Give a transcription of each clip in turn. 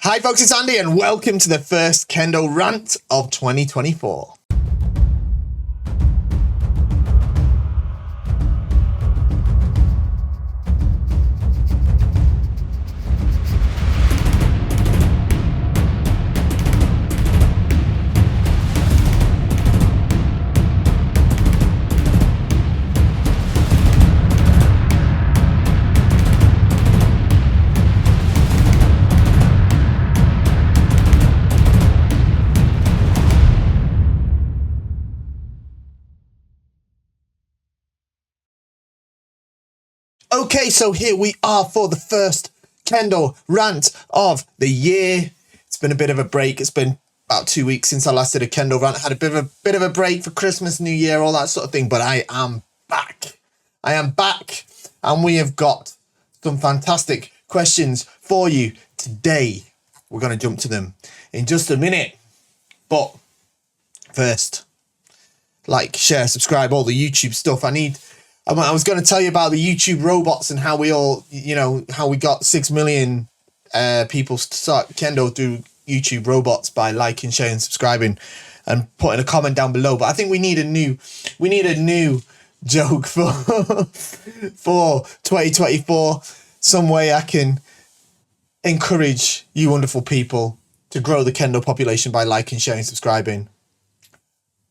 Hi folks, it's Andy and welcome to the first Kendo rant of 2024. Okay, so here we are for the first Kendo rant of the year. It's been a bit of a break. It's been about 2 weeks since I last did a Kendo rant. I had a bit of a break for Christmas, New Year, all that sort of thing. But I am back. And we have got some fantastic questions for you today. We're going to jump to them in just a minute. But first, like, share, subscribe, all the YouTube stuff. I was going to tell you about the YouTube robots and how we all, how we got 6 million people to start Kendo through YouTube robots by liking, sharing, subscribing, and putting a comment down below. But I think we need a new joke for for 2024. Some way I can encourage you wonderful people to grow the Kendo population by liking, sharing, subscribing.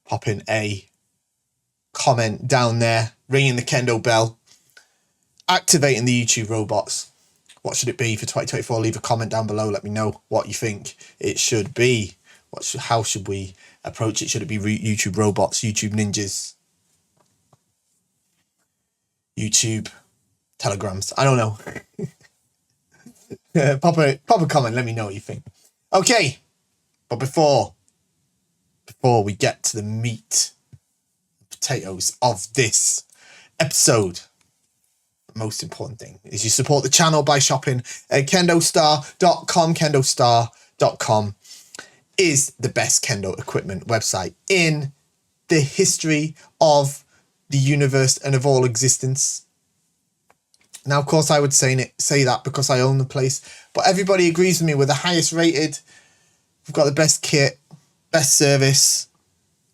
Popping a comment down there, ringing the Kendo bell, activating the YouTube robots. What should it be for 2024? Leave a comment down below. Let me know what you think it should be. How should we approach it? Should it be YouTube robots, YouTube ninjas, YouTube telegrams? I don't know. Pop a comment. Let me know what you think. Okay, but before we get to the meat potatoes of this episode, the most important thing is you support the channel by shopping at KendoStar.com. KendoStar.com is the best Kendo equipment website in the history of the universe and of all existence. Now, of course, I would say that because I own the place, but everybody agrees with me. We're the highest rated. We've got the best kit, best service.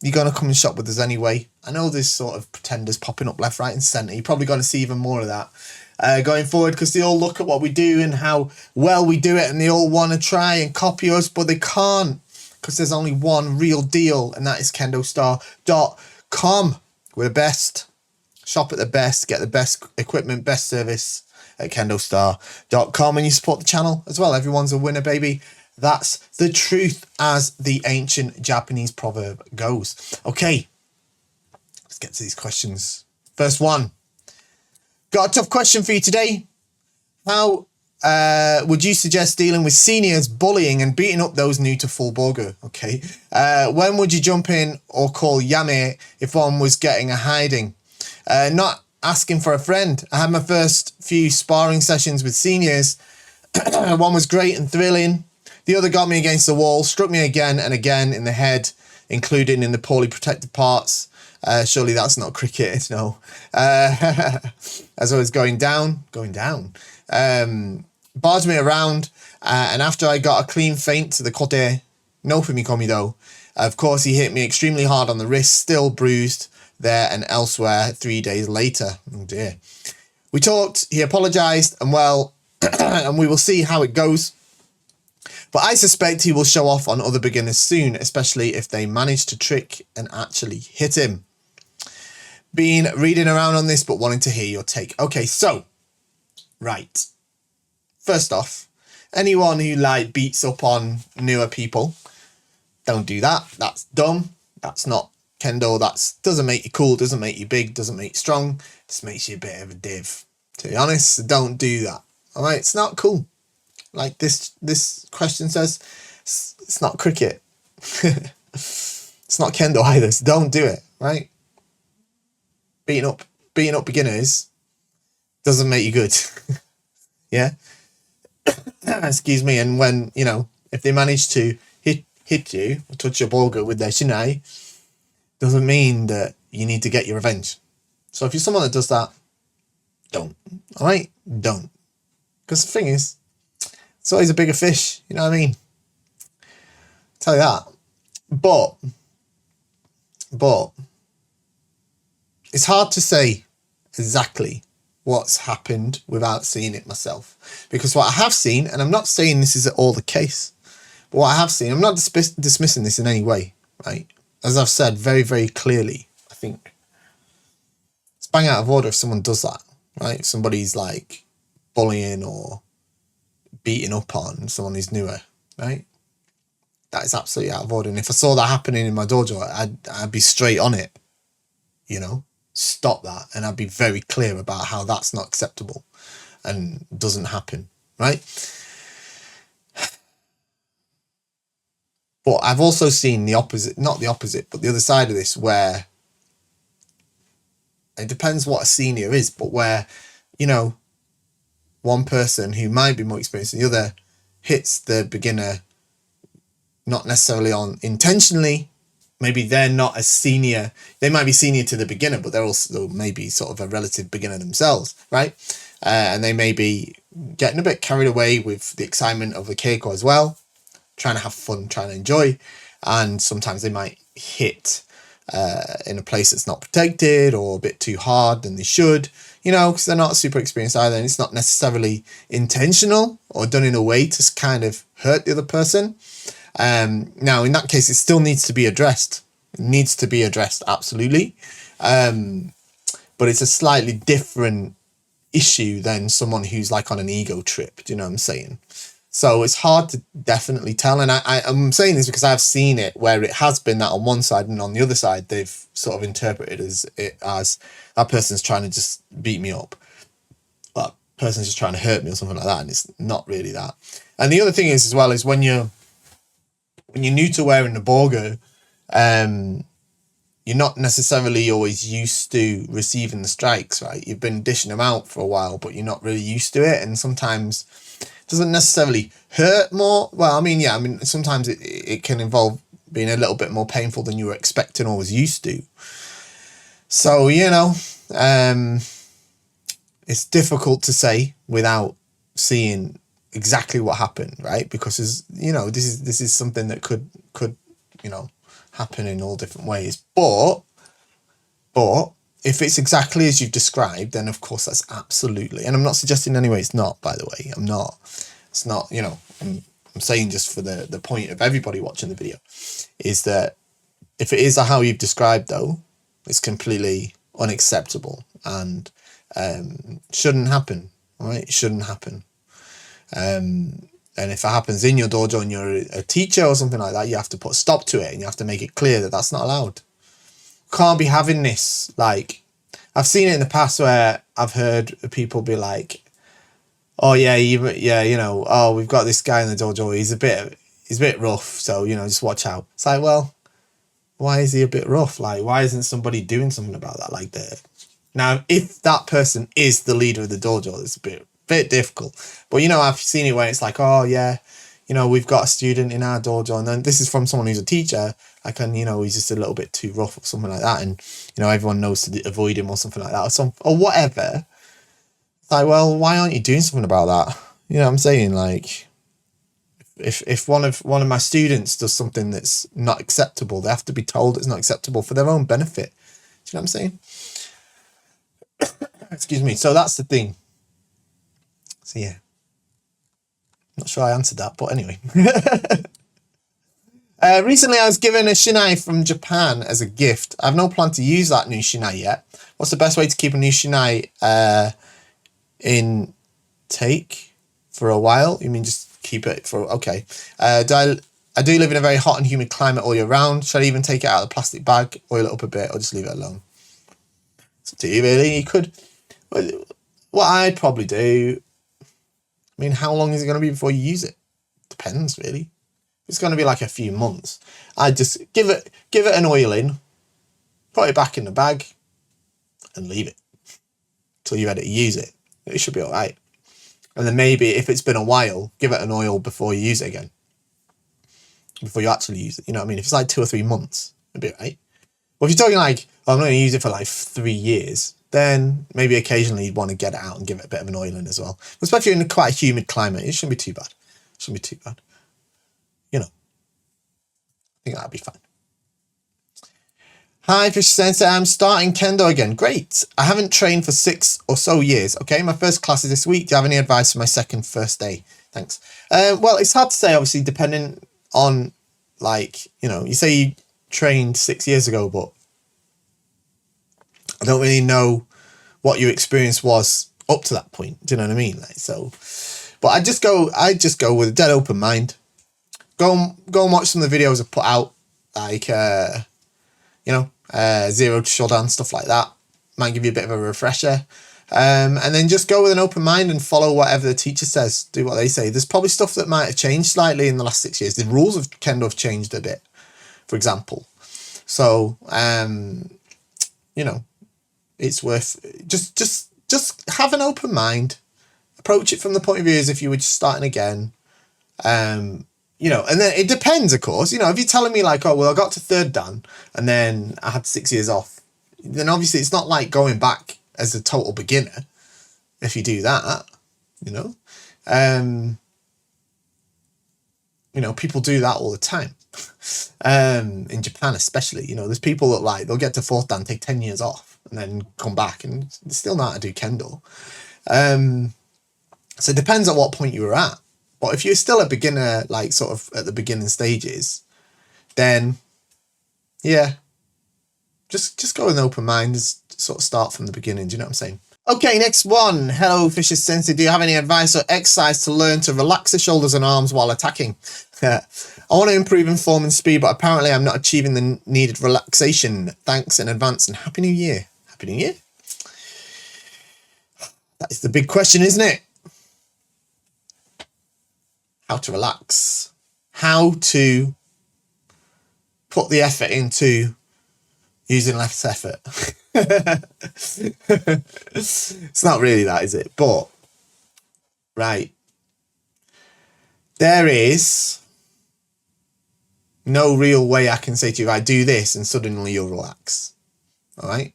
You're going to come and shop with us anyway. I know there's sort of pretenders popping up left, right and centre. You're probably going to see even more of that going forward, because they all look at what we do and how well we do it, and they all want to try and copy us, but they can't, because there's only one real deal, and that is KendoStar.com. We're the best. Shop at the best. Get the best equipment, best service at KendoStar.com, and you support the channel as well. Everyone's a winner, baby. That's the truth, as the ancient Japanese proverb goes. Okay, let's get to these questions. First one. Got a tough question for you today. How would you suggest dealing with seniors bullying and beating up those new to full burger? Okay. When would you jump in or call Yame if one was getting a hiding? Not asking for a friend. I had my first few sparring sessions with seniors. One was great and thrilling. The other got me against the wall, struck me again and again in the head, including in the poorly protected parts. Surely that's not cricket, no. As I was going down, barged me around, and after I got a clean feint to the kote, no fumikomi though, of course he hit me extremely hard on the wrist, still bruised there and elsewhere 3 days later. Oh dear. We talked, he apologised, and well, and we will see how it goes. But I suspect he will show off on other beginners soon, especially if they manage to trick and actually hit him. Been reading around on this, but wanting to hear your take. Okay, so, right. First off, anyone who beats up on newer people, don't do that. That's dumb. That's not Kendo. That doesn't make you cool, doesn't make you big, doesn't make you strong. Just makes you a bit of a div. To be honest, don't do that. All right, it's not cool. Like this question says, it's not cricket. It's not Kendo either. So don't do it, right? Beating up beginners doesn't make you good. Yeah. Excuse me. And when, if they manage to hit you or touch your ball with their shinai, doesn't mean that you need to get your revenge. So if you're someone that does that, don't. All right? Don't. Because the thing is, It's always a bigger fish, you know what I mean? Tell you that. But it's hard to say exactly what's happened without seeing it myself. Because what I have seen, and I'm not saying this is all the case, but what I have seen, I'm not dismissing this in any way, right? As I've said very, very clearly, I think it's bang out of order if someone does that, right? If somebody's like bullying or beating up on someone who's newer, right? That is absolutely out of order. And if I saw that happening in my dojo, I'd be straight on it, you know, stop that. And I'd be very clear about how that's not acceptable and doesn't happen, right? But I've also seen the opposite, not the opposite, but the other side of this, where it depends what a senior is, but where, you know, one person who might be more experienced than the other hits the beginner not necessarily on intentionally. Maybe they're not as senior. They might be senior to the beginner, but they're also maybe sort of a relative beginner themselves, right? And they may be getting a bit carried away with the excitement of the keiko as well, trying to have fun, trying to enjoy. And sometimes they might hit in a place that's not protected or a bit too hard than they should, you know, because they're not super experienced either. And it's not necessarily intentional or done in a way to kind of hurt the other person. Now, in that case, it still needs to be addressed. It needs to be addressed, absolutely. But it's a slightly different issue than someone who's like on an ego trip. Do you know what I'm saying? So it's hard to definitely tell. And I'm saying this because I've seen it where it has been that on one side, and on the other side, they've sort of interpreted as that person's trying to just beat me up. That person's just trying to hurt me or something like that. And it's not really that. And the other thing is as well is when you're new to wearing the borgo, you're not necessarily always used to receiving the strikes, right? You've been dishing them out for a while, but you're not really used to it. And sometimes it doesn't necessarily hurt more. Well, I mean, yeah, I mean, sometimes it can involve being a little bit more painful than you were expecting or was used to. So, you know, it's difficult to say without seeing exactly what happened, right? Because you know, this is something that could you know happen in all different ways. But if it's exactly as you've described, then of course that's absolutely. And I'm not suggesting in any way it's not. By the way, I'm not. It's not. You know, I'm saying just for the point of everybody watching the video, is that if it is how you've described, though, it's completely unacceptable and shouldn't happen. Right? It shouldn't happen. And if it happens in your dojo and you're a teacher or something like that, you have to put a stop to it and you have to make it clear that that's not allowed. Can't be having this. Like, I've seen it in the past where I've heard people be like, oh yeah, you know, oh, we've got this guy in the dojo, he's a bit rough, so, you know, just watch out. It's like, well, why is he a bit rough? Like, why isn't somebody doing something about that? Like, now, if that person is the leader of the dojo, it's a bit difficult. But, you know, I've seen it where it's like, oh yeah, you know, we've got a student in our dojo, and then this is from someone who's a teacher. You know, he's just a little bit too rough or something like that, and, you know, everyone knows to avoid him or something like that, or whatever. It's like, well, why aren't you doing something about that? You know what I'm saying? Like, if one of my students does something that's not acceptable, they have to be told it's not acceptable for their own benefit. Do you know what I'm saying? Excuse me. So that's the thing. So yeah, not sure I answered that, but anyway. Recently I was given a shinai from Japan as a gift. I have no plan to use that new shinai yet. What's the best way to keep a new shinai in take for a while? You mean just keep it for, okay. I do live in a very hot and humid climate all year round. Should I even take it out of the plastic bag, oil it up a bit, or just leave it alone? It's up to you, really. You could, what I'd probably do, I mean, how long is it going to be before you use it? Depends, really. It's going to be like a few months. I'd just give it an oil in, put it back in the bag, and leave it till you're ready to use it. It should be all right. And then maybe if it's been a while, give it an oil before you use it again. Before you actually use it. You know what I mean? If it's like 2 or 3 months, it'd be all right. Well, if you're talking like, oh, I'm going to use it for like 3 years, then maybe occasionally you'd want to get it out and give it a bit of an oil in as well. Especially in quite a humid climate, it shouldn't be too bad. Shouldn't be too bad. You know, I think that'll be fine. Hi, Fish Sensei. I'm starting Kendo again. Great. I haven't trained for 6 or so years. Okay, my first class is this week. Do you have any advice for my first day? Thanks. Well, it's hard to say, obviously, depending on, like, you know, you say you trained 6 years ago, but I don't really know what your experience was up to that point. Do you know what I mean? Like, so, but I just go with a dead open mind. Go and watch some of the videos I've put out, like, you know, Zero to Shodan, stuff like that. Might give you a bit of a refresher. And then just go with an open mind and follow whatever the teacher says. Do what they say. There's probably stuff that might have changed slightly in the last 6 years. The rules of Kendo have changed a bit, for example. So, you know, it's worth just have an open mind. Approach it from the point of view as if you were just starting again. You know, and then it depends, of course. You know, if you're telling me like, oh, well, I got to 3rd Dan and then I had 6 years off, then obviously it's not like going back as a total beginner if you do that, you know. You know, people do that all the time. In Japan especially, you know, there's people that like, they'll get to 4th Dan, take 10 years off and then come back and still know how to do Kendo. So it depends on what point you were at. But if you're still a beginner, like sort of at the beginning stages, then yeah, just go with an open mind, just sort of start from the beginning. Do you know what I'm saying? Okay, next one. Hello, Fisher Sensei. Do you have any advice or exercise to learn to relax the shoulders and arms while attacking? I want to improve in form and speed, but apparently I'm not achieving the needed relaxation. Thanks in advance and Happy New Year. Happy New Year. That is the big question, isn't it? How to relax. How to put the effort into using less effort. It's not really that, is it? But, right. There is no real way I can say to you, I do this and suddenly you'll relax. All right?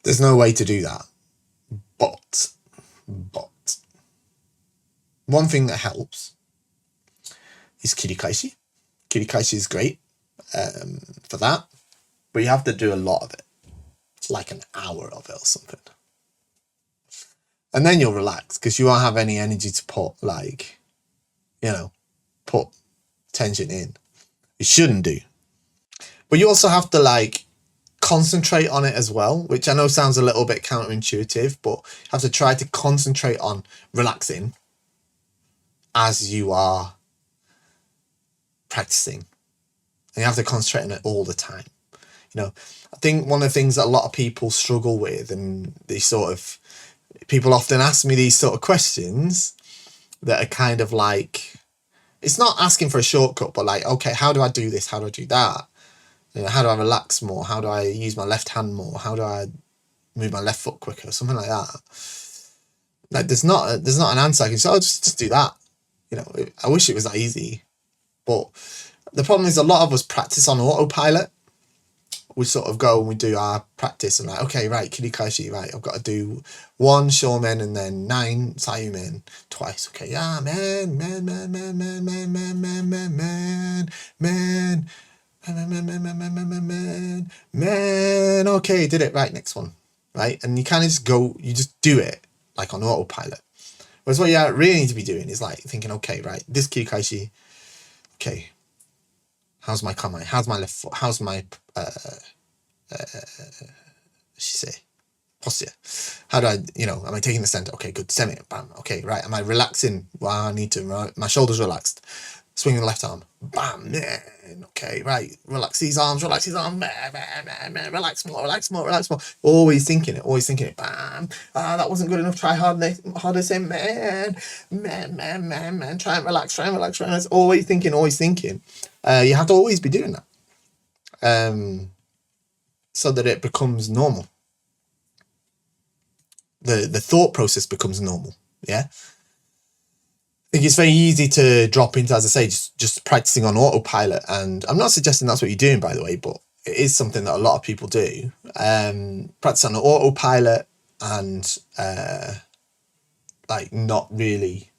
There's no way to do that. But, one thing that helps is kirikaishi. Kirikaishi is great for that, but you have to do a lot of it. It's like an hour of it or something. And then you'll relax because you won't have any energy to put, like, you know, put tension in. You shouldn't do. But you also have to, like, concentrate on it as well, which I know sounds a little bit counterintuitive, but you have to try to concentrate on relaxing as you are practicing. And you have to concentrate on it all the time. You know, I think one of the things that a lot of people struggle with, and people often ask me these sort of questions that are kind of like, it's not asking for a shortcut, but like, okay, how do I do this? How do I do that? You know, how do I relax more? How do I use my left hand more? How do I move my left foot quicker? Something like that. Like, there's not an answer. I can say, oh, just do that. You know, I wish it was that easy. But the problem is a lot of us practice on autopilot. We sort of go and we do our practice and like, okay, right, kirikaishi, right, I've got to do 1 shomen and then 9 sayumen twice. Okay, yeah, man, okay, did it, right, next one, right? And you kind of you just do it like on autopilot. Whereas what you really need to be doing is like thinking, okay, right, this kirikaishi, okay, how's my kamae? How's my left foot? How's my posture? How do I, you know, am I taking the center? Okay, good, semi, bam. Okay, right, am I relaxing? Well, I need to, right? My shoulders relaxed. Swinging the left arm, bam, man. Okay, right, relax these arms, man, relax more. Always thinking it, bam. That wasn't good enough, try harder, say, man. Try and relax. Always thinking. You have to always be doing that. So that it becomes normal. The thought process becomes normal, yeah? I think it's very easy to drop into, as I say, just practicing on autopilot. And I'm not suggesting that's what you're doing, by the way, but it is something that a lot of people do. Practice on autopilot and like not really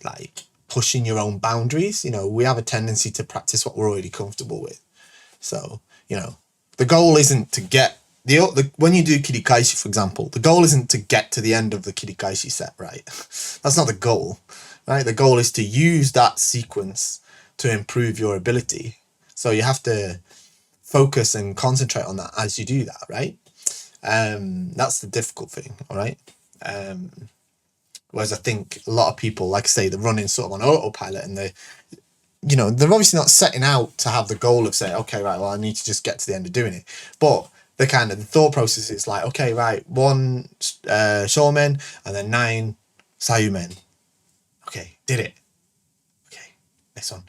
like pushing your own boundaries. You know, we have a tendency to practice what we're already comfortable with. So, you know, the goal isn't to get when you do kirikaishi, for example, the goal isn't to get to the end of the kirikaishi set, right? That's not the goal, right? The goal is to use that sequence to improve your ability. So you have to focus and concentrate on that as you do that, right? That's the difficult thing, all right? Whereas I think a lot of people, like I say, they're running sort of on autopilot, and they're obviously not setting out to have the goal of saying, okay, right, well, I need to just get to the end of doing it. But the thought process is like, okay, right, 1 shomen and then 9 sayumen. Okay, did it. Okay, next one.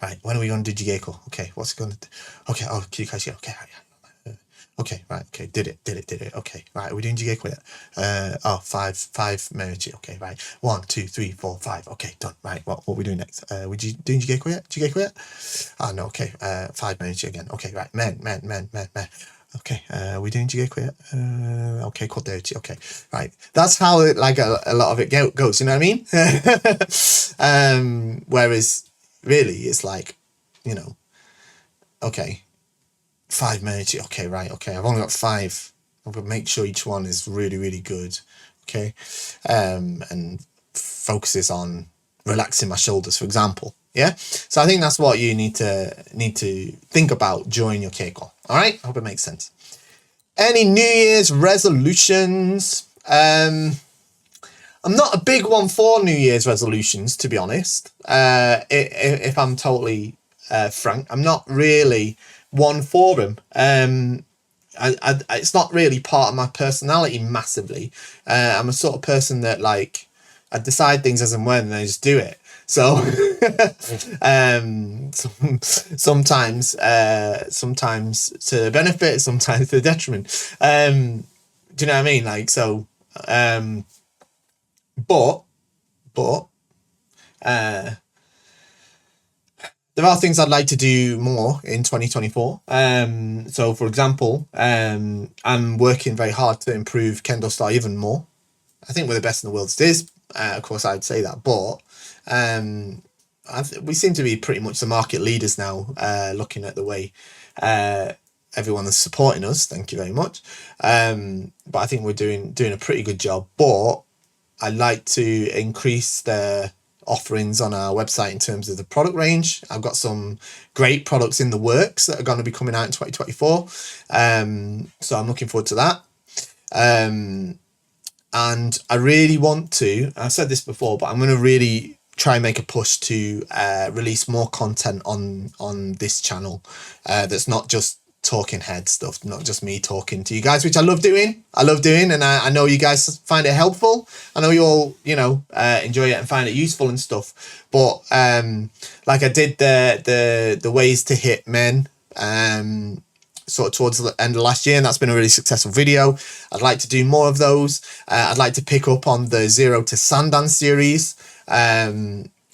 Right, when are we going to do Jigeko? Okay, what's it going to do? Okay, oh, kirikaishi. Okay, right. Okay, right, okay, did it. Okay, right, are we doing Jigeko yet? 5 Merichi. Okay, right. 1, 2, 3, 4, 5. Okay, done. Right, what are we doing next? We doing Jigeko yet? Oh, no, okay. 5 Merichi again. Okay, right. Men. Okay, we doing Jigeko yet? Okay, Koterichi. Okay, right. That's how a lot of it goes. You know what I mean? Whereas really, it's like, okay, 5 minutes. Okay, right. Okay, I've only got 5. I'm gonna make sure each one is really, really good. Okay, and focuses on relaxing my shoulders, for example. Yeah. So I think that's what you need to think about during your keiko. All right. I hope it makes sense. Any New Year's resolutions? I'm not a big one for New Year's resolutions, to be honest. If I'm totally frank, I'm not really one for them. It's not really part of my personality massively. I'm a sort of person that I decide things as and when, and I just do it. So sometimes to benefit, sometimes to detriment. Do you know what I mean? But there are things I'd like to do more in 2024. So for example, I'm working very hard to improve KendoStar even more. I think we're the best in the world as it is. Of course, I'd say that, but we seem to be pretty much the market leaders now, looking at the way everyone is supporting us. Thank you very much. But I think we're doing a pretty good job. But I'd like to increase the offerings on our website in terms of the product range. I've got some great products in the works that are going to be coming out in 2024. So I'm looking forward to that. And I really want to, I said this before, but I'm going to really try and make a push to release more content on this channel that's not just talking head stuff, not just me talking to you guys, which I love doing, and I know you guys find it helpful. I know you all enjoy it and find it useful and stuff, but like I did the ways to hit men sort of towards the end of last year, and that's been a really successful video. I'd like to do more of those. I'd like to pick up on the Zero to Sandan series.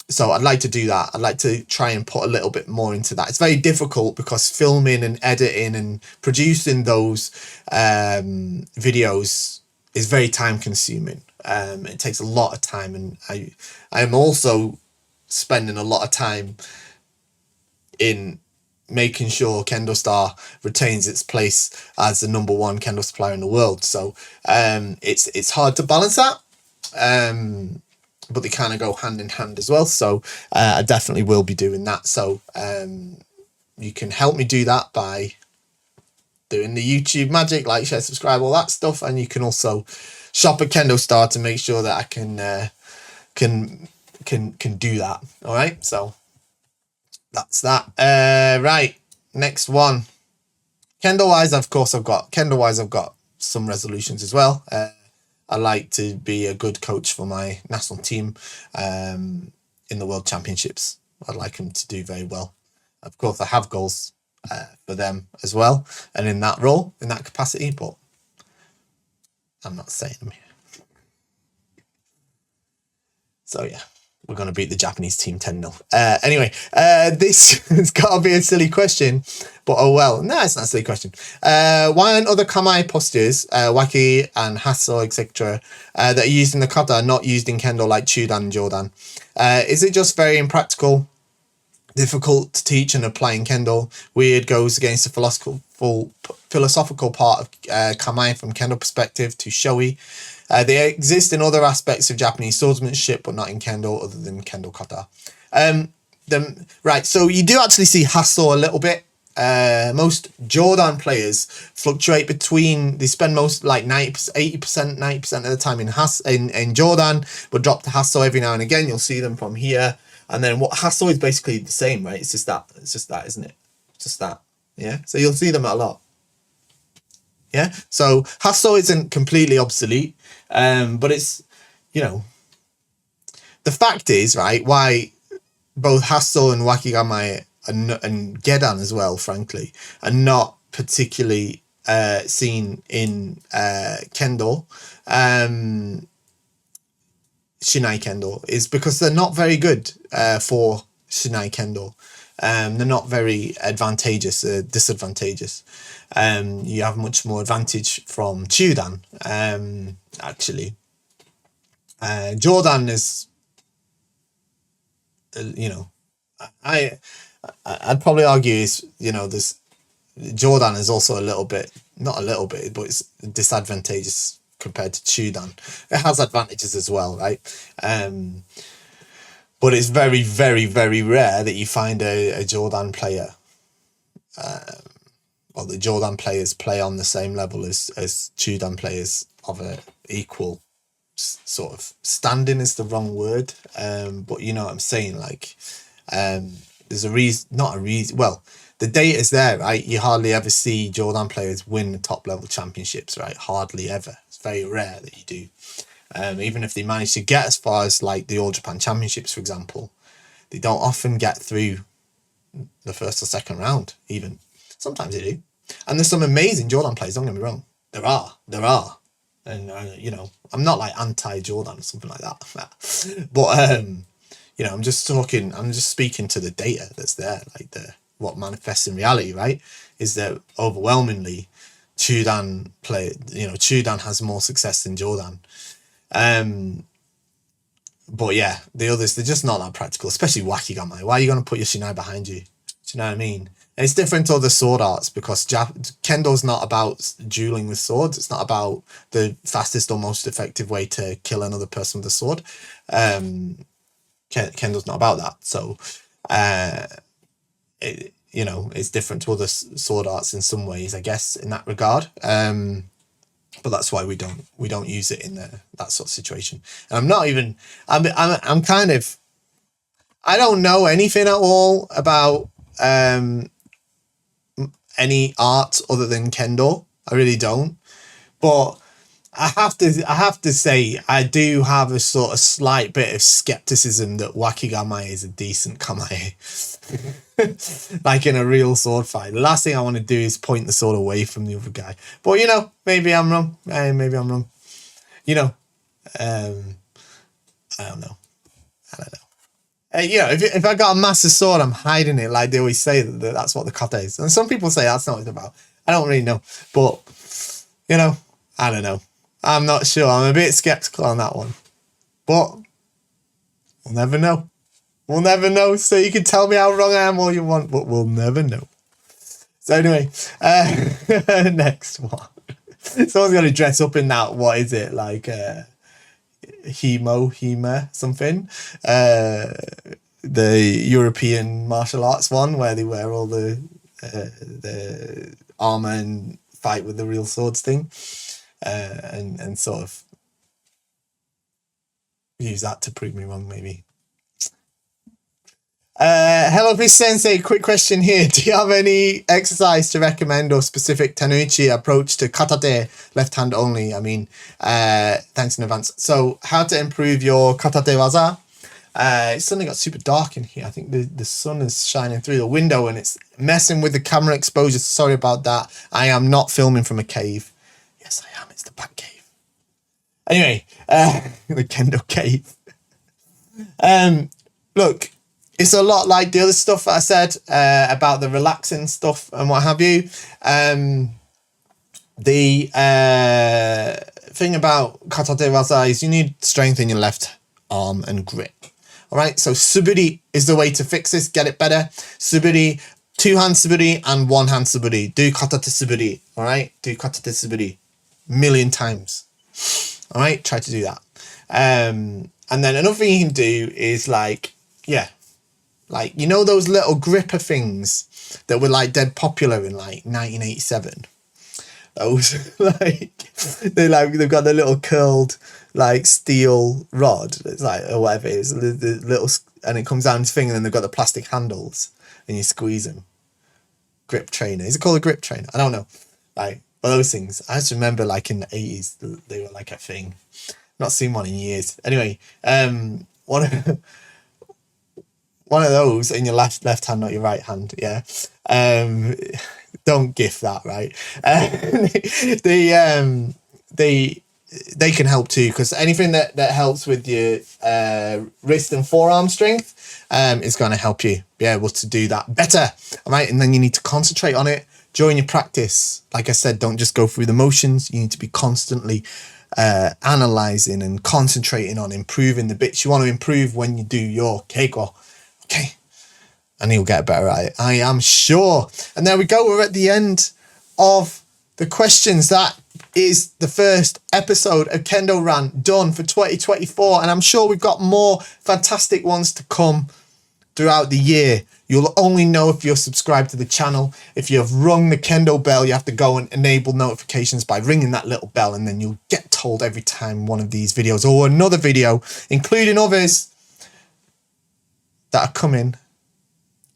So I'd like to do that. I'd like to try and put a little bit more into that. It's very difficult because filming and editing and producing those videos is very time consuming. It takes a lot of time, and I am also spending a lot of time in making sure KendoStar retains its place as the #1 Kendo supplier in the world. So it's hard to balance that. But they kind of go hand in hand as well. So I definitely will be doing that. So you can help me do that by doing the YouTube magic, like, share, subscribe, all that stuff. And you can also shop at KendoStar to make sure that I can do that. All right. So that's that. Right. Next one. Kendo-wise, of course, I've got some resolutions as well. I like to be a good coach for my national team in the World Championships. I'd like them to do very well. Of course, I have goals for them as well, and in that role, in that capacity, but I'm not saying them here. So yeah, we're going to beat the Japanese team 10-0. Anyway, this has got to be a silly question, but oh well. No, it's not a silly question. Why aren't other kamae postures, waki and hasso, etc., that are used in the kata not used in kendo like chudan and jodan? Is it just very impractical, difficult to teach and apply in kendo? Weird, goes against the philosophical part of kamae from kendo perspective, too showy. They exist in other aspects of Japanese swordsmanship, but not in kendo other than kendo kata. Right, so you do actually see hasso a little bit. Most jodan players fluctuate between, they spend most like 80%, 90% of the time in jodan, but drop to hasso every now and again. You'll see them from here. And then what hasso is basically the same, right? It's just that, isn't it? It's just that. Yeah. So you'll see them a lot. Yeah. So hasso isn't completely obsolete. But it's, you know, the fact is, right, why both hasso and wakigamae and gedan as well, frankly, are not particularly seen in kendo, shinai kendo, is because they're not very good for shinai kendo. They're not very advantageous, disadvantageous. You have much more advantage from chudan, actually. Jodan is, you know, I'd probably argue is, you know, this jodan is also a little bit, not a little bit, but it's disadvantageous compared to chudan. It has advantages as well, right? But it's very, very, very rare that you find a jodan player, well, the jodan players play on the same level as chudan players of a equal sort of standing is the wrong word, but you know what I'm saying, like, there's a reason, not a reason, well, the data is there, right? You hardly ever see jodan players win the top level championships, right? Hardly ever. It's very rare that you do. Even if they manage to get as far as like the All Japan Championships, for example, they don't often get through the first or second round, even. Sometimes they do. And there's some amazing jodan players, don't get me wrong. There are. And, you know, I'm not like anti-jodan or something like that. But, you know, I'm just speaking to the data that's there, like what manifests in reality, right? Is that overwhelmingly chudan has more success than jodan. But yeah, the others, they're just not that practical, especially wakigamae. Why are you going to put your shinai behind you? Do you know what I mean? It's different to other sword arts because Kendo's not about dueling with swords. It's not about the fastest or most effective way to kill another person with a sword. Kendo's not about that. So, you know, it's different to other sword arts in some ways, I guess, in that regard. But that's why we don't use it in that sort of situation. And I'm not even, I'm kind of, I don't know anything at all about any art other than kendo. I really don't. But I have to say I do have a sort of slight bit of skepticism that wakigamae is a decent kamae. Like in a real sword fight. The last thing I want to do is point the sword away from the other guy. But you know, maybe I'm wrong. Maybe I'm wrong. You know, I don't know. You know, if I got a massive sword, I'm hiding it. Like they always say that's what the kata is. And some people say that's not what it's about. I don't really know. But, you know, I don't know. I'm not sure. I'm a bit skeptical on that one. But we'll never know. We'll never know. So you can tell me how wrong I am all you want, but we'll never know. So anyway, next one. Someone's going to dress up in that, what is it, like Hema, something. The European martial arts one where they wear all the armor and fight with the real swords thing. And sort of use that to prove me wrong, maybe. Hello, Fish Sensei. Quick question here. Do you have any exercise to recommend or specific Tenuichi approach to katate, left hand only? I mean, thanks in advance. So, how to improve your katate waza? It's suddenly got super dark in here. I think the sun is shining through the window and it's messing with the camera exposure. Sorry about that. I am not filming from a cave. Yes, I am. It's the Bat Cave. Anyway, the Kendo Cave. Look, it's a lot like the other stuff that I said about the relaxing stuff and what have you. The thing about kata de waza is you need strength in your left arm and grip. All right, so suburi is the way to fix this, get it better. Suburi, 2-hand suburi and 1-hand suburi. Do kata te suburi, all right? Do kata te suburi 1,000,000 times. All right, try to do that. And then another thing you can do is like, you know those little gripper things that were like dead popular in like 1987? Those they've got the little curled like steel rod. It's like, or whatever it is, the little, and it comes down his finger, and then they've got the plastic handles, and you squeeze them. Grip trainer. Is it called a grip trainer? I don't know. Like, but those things. I just remember like in the 80s they were like a thing. Not seen one in years. Anyway, one of those in your left hand, not your right hand. Yeah. Don't gift that, right? They can help too, because anything that helps with your wrist and forearm strength is going to help you be able to do that better. All right, and then you need to concentrate on it during your practice. Like I said, don't just go through the motions. You need to be constantly analyzing and concentrating on improving the bits you want to improve when you do your keiko. Okay. And he'll get better at it, I am sure. And there we go. We're at the end of the questions. That is the first episode of Kendo Rant done for 2024. And I'm sure we've got more fantastic ones to come throughout the year. You'll only know if you're subscribed to the channel. If you've rung the Kendo bell, you have to go and enable notifications by ringing that little bell. And then you'll get told every time one of these videos or another video, including others that are coming,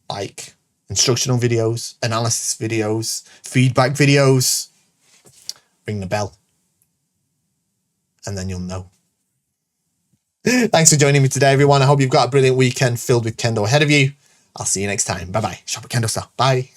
like instructional videos, analysis videos, feedback videos. Ring the bell and then you'll know. Thanks for joining me today, everyone. I hope you've got a brilliant weekend filled with Kendo ahead of you. I'll see you next time. Bye-bye. Shop at KendoStar. Bye.